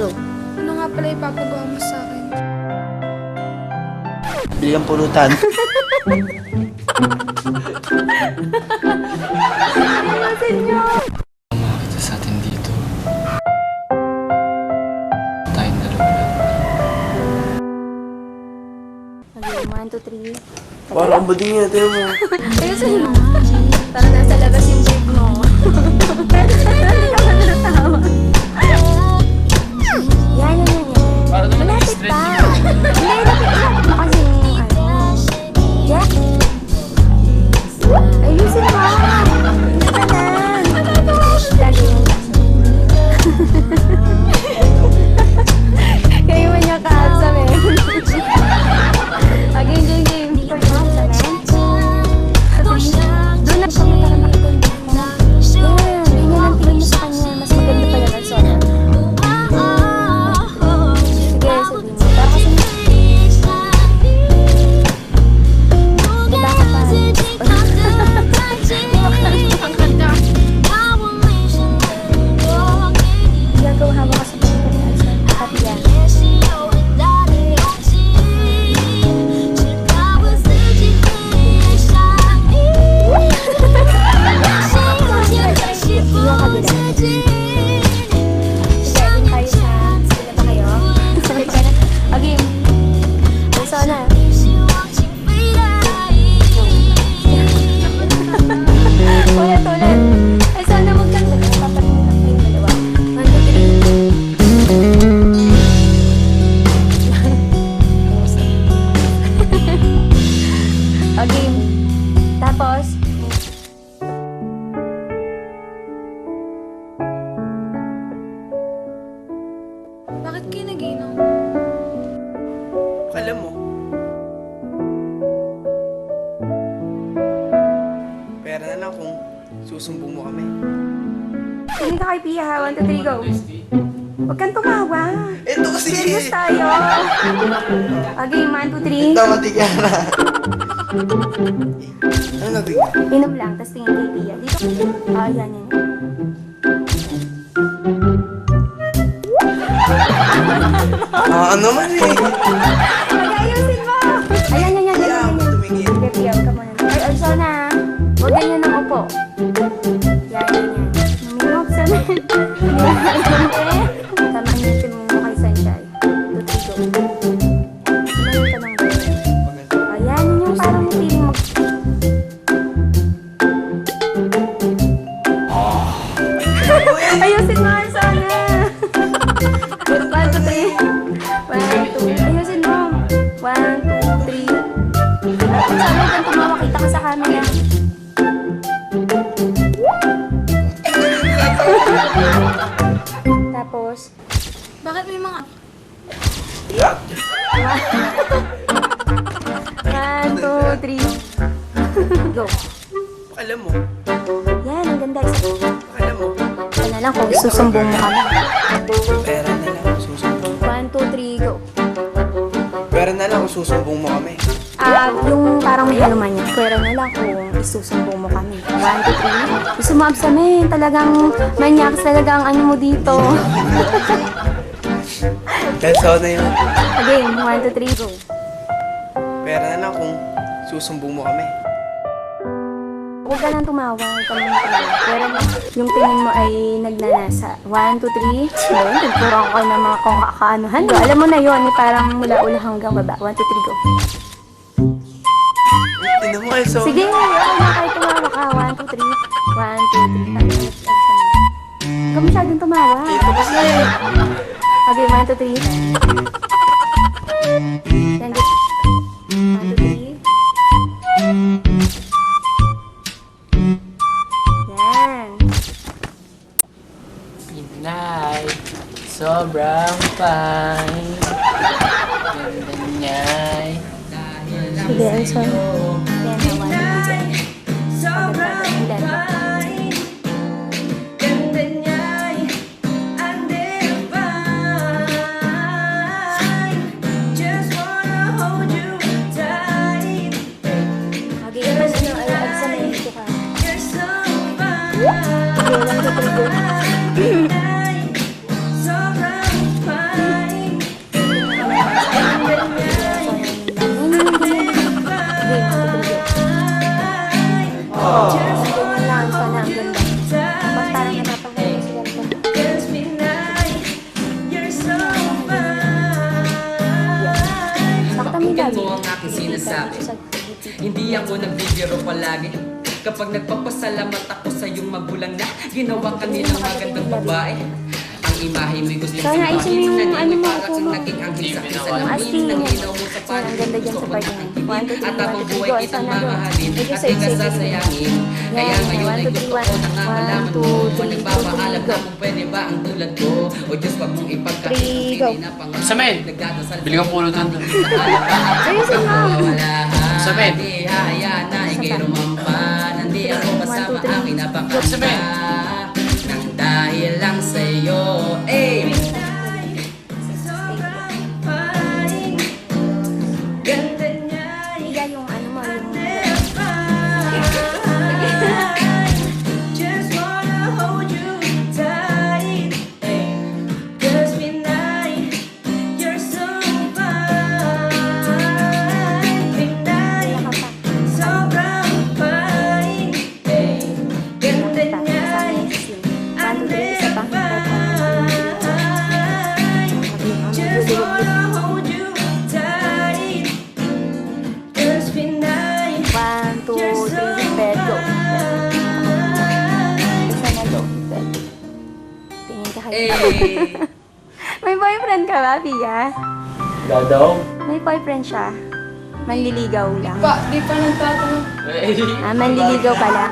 go. Ano nga pala ipapagawa mo sa akin? Bili kang pulutan. Ayusin nyo! Makakita sa atin dito. Tayong dalawa lang. Okay, 1, 2, 3. Parang bading yan, tayo mo. Ayusin mo. Parang nasa labas yung babe mo. Hindi ka ba natatawa? Yan. Para naman Malapit stress. pa. Hindi, lapit mo kasi yung ano. Yeah. Ayusin mo. Hindi ka na. Lagi yung kayo man niya kaasam eh. Game. Doon na siya para makaganda mo. Yan, ganyan ang tingin mo sa kanya. Mas maganda pala ng sona. Sige, sabihin mo. Para kasi baka pa. Gagawa hawak ka sa pagkakas. Pati yan. Yung kabila. Sige, tayo sa... Sila ba kayo? Okay. Ang sona. Ulit. Ay, sana huwag kang papatingin kayong dalawa. 1, 2, 3. Okay. Tapos, Bakit kayo nag-inom? Alam mo. Pera na lang kung susumbong mo kami. tingin ka kay Pia ha. 1, 2, 3, go. Huwag kang tumawa. Ito kasi! Serious tayo. Okay, 1, 2, 3. Ito, matigyan na. Ano natigyan? Inom lang, tapos tingin kay Pia. Dito. Yan. Ano man eh? Mag-ayusin mo! Ayan. Kaya ako tumingin. Sige, Pia, huwag ka muna. Ay, Alsona, huwag ganyan ang upo. Yan. Namimok sa men. Tamaan niyo yung mo kay Sanjay. 2, 3, go. Tumayo ka ng gano'n. Ayan, yung parang feeling mag... Ayusin mo, Alsona! 1, 2, 3. 1, 2. Ayusin mo. 1, 2, 3. Sana kang tumawa, kita ka sa camera. Tapos, Bakit may mga... 1, 2, 3. Go. Alam mo. Yan, ang ganda. Isa. Alam mo. Ano na lang kung susumbong mo kami. Pera na lang kung susumbong. 1, 2, 3, go. Pera na lang kung susumbong mo kami. Yung parang may ano man yan. Pwera na lang kung isusumbong mo kami. 1, 2, 3. Gusto mo absamin. Talagang manyak. Talagang ano mo dito. Kansaw na yun. Again, 1, 2, 3, go. Pera na lang kung susumbong mo kami. Huwag ka nang tumawa. Huwag ka nang tumawa. Pero yung tingin mo ay nagnanasa. 1, 2, 3. Ayun, nagturang ko ng mga kung kakaanuhan. Alam mo na yun, parang mula ulo hanggang baba. 1, 2, 3, go. Ano mo kayo so? Sige, ayaw na kahit tumawa ka. 1, 2, 3. 1, 2, 3. Huwag ka masyadong tumawa. Ito kasi. Okay, 1, 2, 3. Yan, go. 1, 2, 3. Yan. Pinay. Sobrang fine. Ganda niya'y dahil lang Sige, ang son. sa'yo. Yan, 1, 2, 3. Sobrang fine. Ganda niya'y undefined. Just wanna hold you tight. Okay, mas ano, ay sa may dito ka. You're so fine. Okay, 1, 2, 3, go. Sobrang fine. Sa Hindi ako nagbibiro palagi. Kapag nagpapasalamat ako sa iyong magulang na ginawa ka nilang magandang babae. Ang imahe mo'y gusto So, naisip mo yung ano mo, para upo kang mo. naging anghel sa Ang salamin. asting. Nang ilaw mo sa Yan, ang paligid. ganda dyan Gusto sa ko part na niya. ang 1, 2, 3, at habang 1, 2, 3, buhay go. kitang Sana go. mamahalin. Medyo At safe, di ka safe. sasayangin. Kaya Yan, ngayon 1, ay 2, 3, gusto ko 1. nakakalaman 1, 2, mo. Kung 3, nagpapaalam go. na kung pwede ba ang tulad ko. O Diyos, wag mong ipagkakit ang 3, go. pinay na pangarap. Samen, bili kang pulo doon. Ayusin mo. Samen. Hindi hahayaan na ikay rumampan. Hindi ako kasama 1, 2, 3. aking napakanta. Nang dahil lang sa'yo. Eh! Ganda niya, Higa yung ano mo, yung... just wanna hold you tight. Cause midnight, you're so fine. Midnight, sobrang fine. Ganda niya, under fine. Just wanna hold you tight. Cause midnight, 1, 2, 3, bed, go. Sana go, bed. Tingin ka kayo. Eh! May boyfriend ka ba, Pia? Gadaw? May boyfriend siya. Manliligaw lang. Di pa nagtatanong. Manliligaw pala.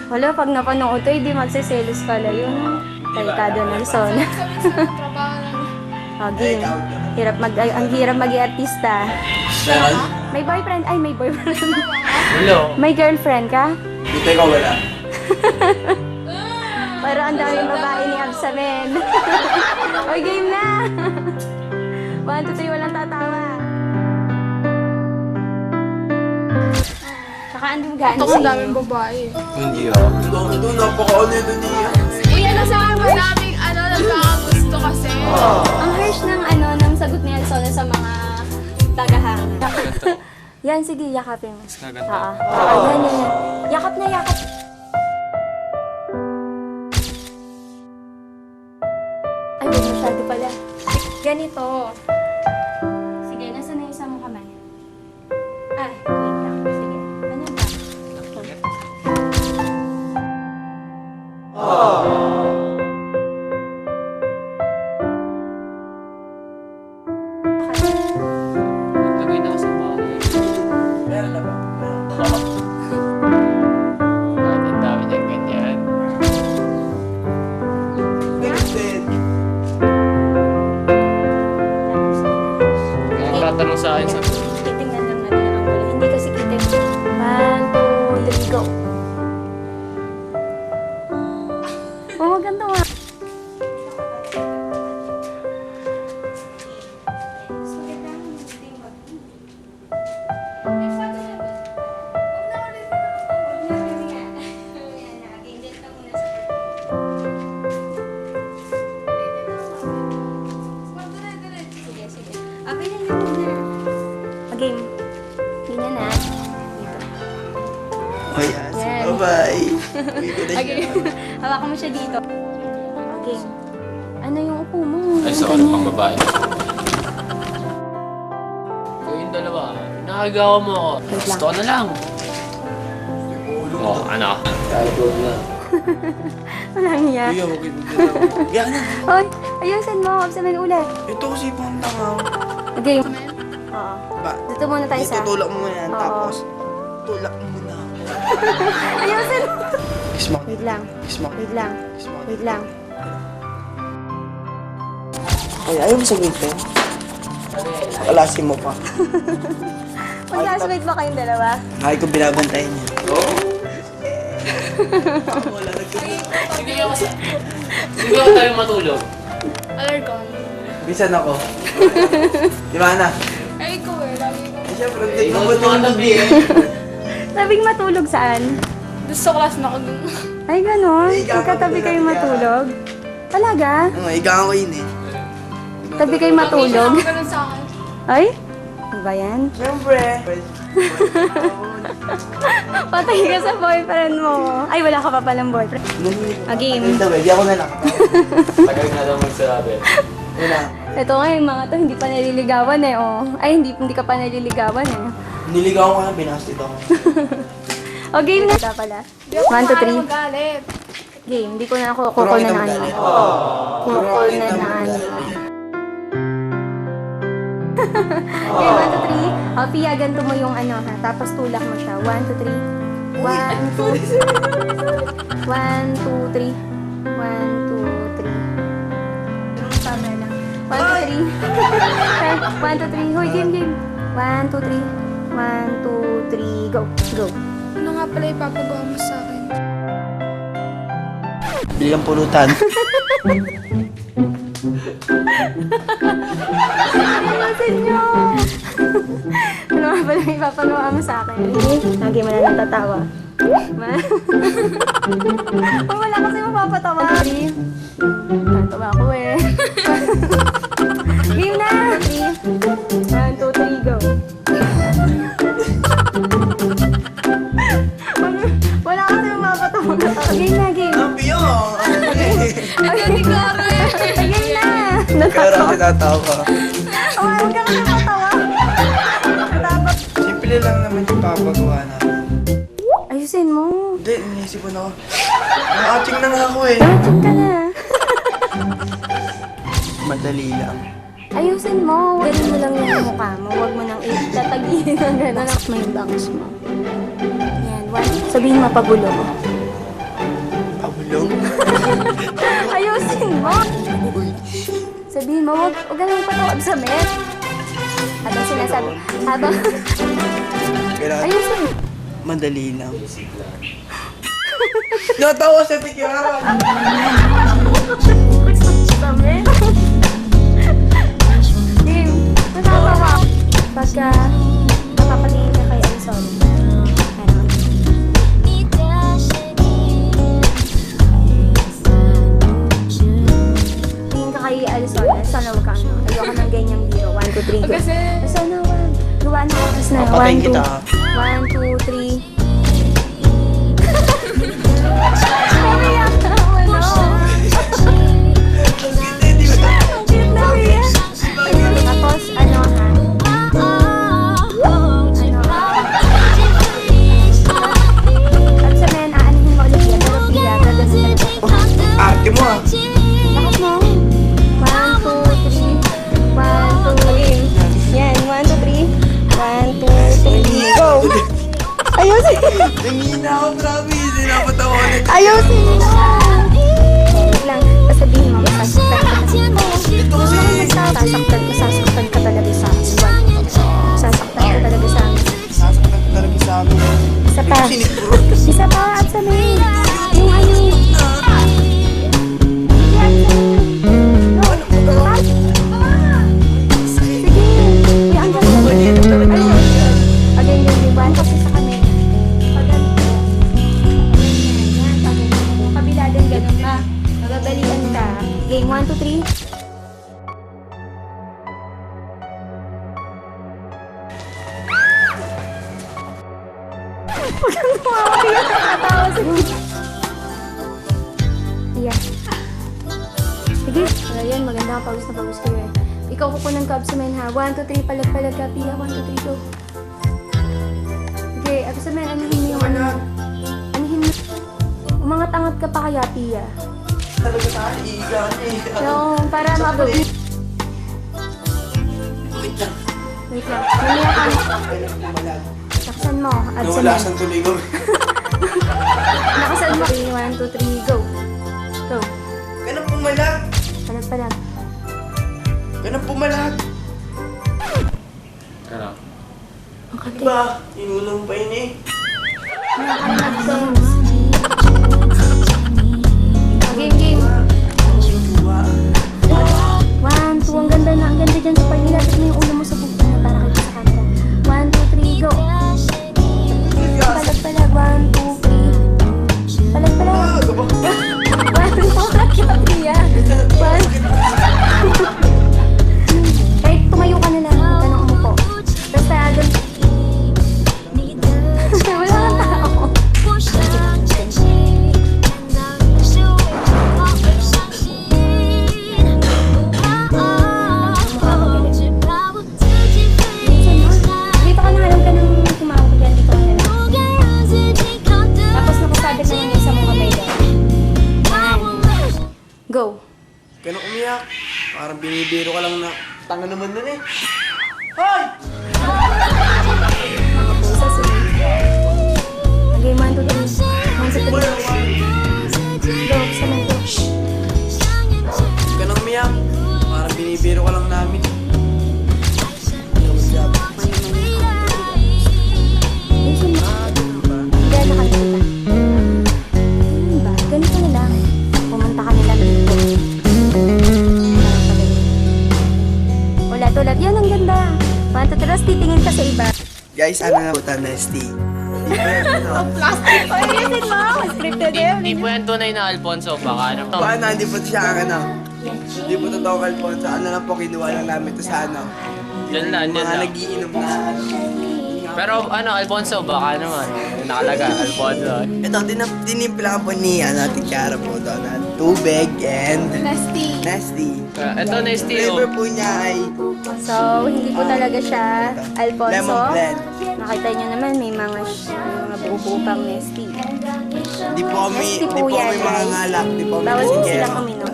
Wala, pag napanood ito, hindi magsiselos pala yun. Tarikado ng son. Sabi sa trabaho lang. Okay. Ang hirap mag-artista. Meron? May boyfriend? Ay, may boyfriend. Hello. May girlfriend ka? Dito ikaw wala. Pero ang daming babae ni Absamen. Oy, game na! 1, 2, 3, walang tatawa. Tsaka ang gaano Ito sa kung daming iyo. babae. Hindi ah. Ito, napaka-ano niya. Uy, ano sa akin, madaming nagkakagusto kasi. Ang harsh ng ng sagot ni Alsona sa mga tagahanga. Yan, sige, yakapin mo. Mas kaganda. Yan. Yakap na, yakap. Ay, wag masyado pala. Ganito. Sige, nasa na yung isa mo kamay? Ay, wait lang. Sige. Ano ba? Lagay na ako sa bahay. Meron na ba? Bakit ang dami niyang ganyan? Ganun din. Ang tatanong sa akin sa Titingnan lang natin ang angulo. Hindi kasi kita. 1, 2, 3, go. Oh, maganda nga. Okay na yun na. Game. Ganyan na. Dito. Oh yes. Yan. Bye-bye. Uwi ko na Okay. siya. Hawakan mo siya dito. Okay. Ano yung upo mo? Ay, sa ano pang babae. Kayong dalawa, nakagawa mo ako. Wait lang. Gusto ko na lang. Oh, ano? Kahit huwag na. Walang niya. Kuya, huwag ito dito. Yan na. Hoy, ayusin mo. Absamin ulit. Ito kasi pang tanga. Okay. Oo. Ba? Dito muna tayo sa... Itutulak mo yan. Oo. Tapos, tulak mo muna. Ayusin mo. Kiss mo. Wait lang. Kiss mo. Wait lang. Kiss mo. Wait lang. Ay, ayaw mo sa girlfriend? Kalasin mo pa. Mag-classmate ba kayong dalawa? Ay, kung binabantayan niya. Sige ako tayo matulog. Alargon. Bisan ako. Di ba na? Ay, ikaw eh. Lagi ko. Eh, syempre, Ikaw tignan mo sa ito mga ng tabi eh. Sabing matulog saan? Doon sa class na ako dun. Ay, ganon. Ay, ganon Magkatabi din kayo natin matulog? Talaga? Ano, igaan ko yun eh. Tabi kayo matulog? Siya ganun sa akin. Ay? Ano ba yan? Siyempre. Patay ka sa boyfriend mo. Ay, wala ka pa palang boyfriend. Again. Di ako na lang. Tagal na daw magsabi. Una. Ito nga yung mga to, hindi pa naliligawan eh, oh. Ay, hindi ka pa naliligawan eh. Niligaw ko na, binasted ako. O, game na. Pala. 1, 2, 3. Magalit. Game. Hindi ko na ako kukol na ano. Kukol na ano. Okay, 1, 2, 3. O, Pia, ganito mo yung ano ha. Tapos tulak mo siya. 1, 2, 3. 1, 2, 3. 1, 2, 3. 1, 2, 3. Tama lang. 1, 2, 3. 1, 2, 3. Hoy, game. 1, 2, 3. 1, 2, 3. Go. Go. Ano nga pala ipapagawa mo sa akin? Bilang pulutan. Ayusin nyo! Ano nga pala ipapagawa mo sa akin? Lagi mo na natatawa. Oh, wala kasi mapapatawa. Tatawa ako eh. Game na! 3. 1, 2, 3, go. Wala kasi mapapatawa. Game na, game. Piyo! Hindi ko Game na! Pero kasi tatawa. Oh, huwag ka kasi matawa. Natapos. Simple lang naman yung papagawa namin. Ayusin mo. Hindi, iniisip ko na ako. Naka-acting na nga ako eh. Check ka na. Madali lang. Ayusin mo. Galing mo lang yung mukha mo. Huwag mo nang itatagihin ng gano'n. Box mo yung box mo. Yan. Sabihin mo, pagulo mo. Pabulong. Ayusin mo. Sabihin mo, huwag ka lang patawag sa met. Habang sinasabi, habang... Kailangan Ayusin mo. madali lang. Natawa sa tikyara. Sa met. Game. Natatawa. Pagka napapatingin ka kay Alison. Ano? Tingin ka kay Alison. Sana huwag kang ano. Ayoko ng ganyang biro. 1, 2, 3, go. Kasi, Sana wag. Gawa na oras na. Papatayin 1, 2. kita. 1, 2, 3. Umiyak na ako, no? Ang cute na umiyak. Tapos, ano ha? At sa men, aanihin mo ulit yan. Pero Pia, gagawin talaga ako. Ate mo ah. Lakas mo. 1, 2, 3. 1, 2, 3. Yan, 1, 2, 3. 1, 2, 3. Go! Ayusin! Nangina ako, promise. Sinapatawa ulit. Ayusin mo! Wait lang, sasabihin mo, sasaktan ka sasaktan ka talaga sa akin. Sasaktan ka talaga sa akin. Sasaktan ko talaga sa amin. Isa pa. Sinipuro. Isa pa at sa main. Yung ano. Sige. Uy, ang ganda. Again, yung one kasi sa kami. Pag ganito. Yan, pag ganito. Kabila din ganun ka. Nagabalian ka. Game 1, 2, 3. Huwag kang tumawa. Tiyak ka katawa sa Tiyak. Sige. Ayan, maganda ka. Pawis na pawis kayo eh. Ikaw kukunan ka sa men ha. 1, 2, 3. Palag-palag ka. Pia. 1, 2, 3. Go. Okay. At sa men, anihin mo yung ano. Anihin mo. Umangat-angat ka pa kaya, Pia. Talaga sa akin, iiga niya eh. So, para maabot. Wait lang. Wait lang. Mamaya ka. Kailan pumalag. Laksan mo. At sa men. Nawalasan tuloy ko. Nakasan mo. 1, 2, 3. Go. Go. Kailan pumalag? Palag-palag. Kailan pumalag? Ano? Ang kati. Diba? Inulang pa yun eh. Nakakalimutan. Game, game. Diba? 1, 2, ang ganda na. Ang ganda dyan sa pagnilat. Mo yung ulo mo sa bukta na para kita sa camera. 1, 2, 3, go. Palag-palag. 1, 2, 3. Palag-palag. 1, 2, 3. Kahit tumayo ka na lang. Huwag ka nang umupo. Basta doon. Wala kang tao. Parang binibiro ka lang na tanga naman nun eh. Hoy! Mga pusa sila. Okay, 1, 2, 3. 1, 2, 3. Go, buksan lang to. Huwag ka nang umiyak. Parang binibiro ka lang namin. Hindi, nakakita. Diba? Ganito na lang. Pumunta ka nila dito. Wala tulad. Yan, ang ganda. 1, 2, 3. Tapos titingin ka sa iba. Guys, ano na puta, Nesty? Ayusin mo. Scripted yun. Hindi po yan tunay na Alfonso, baka naman. Paano, hindi po siya ang ano? Hindi po totoo kay Alfonso. Ano lang po, kinuha lang namin to sa ano? Yan lang, yan Mga lang. nagiinom na ano. Pero ano, Alfonso, baka naman. Nakalaga, Alfonso. Ito, tinimpla po ni Tiara po ito na tubig and Nasty. Nesty. Ito na Flavor po niya ay So, hindi po talaga siya Alfonso. lemon blend. Nakita nyo naman, may mga buo-buo pang nesty. Di po kami, Nesty di po po yan, kami mga guys. ngalak, di po kami Bawal po lasingero. silang uminom.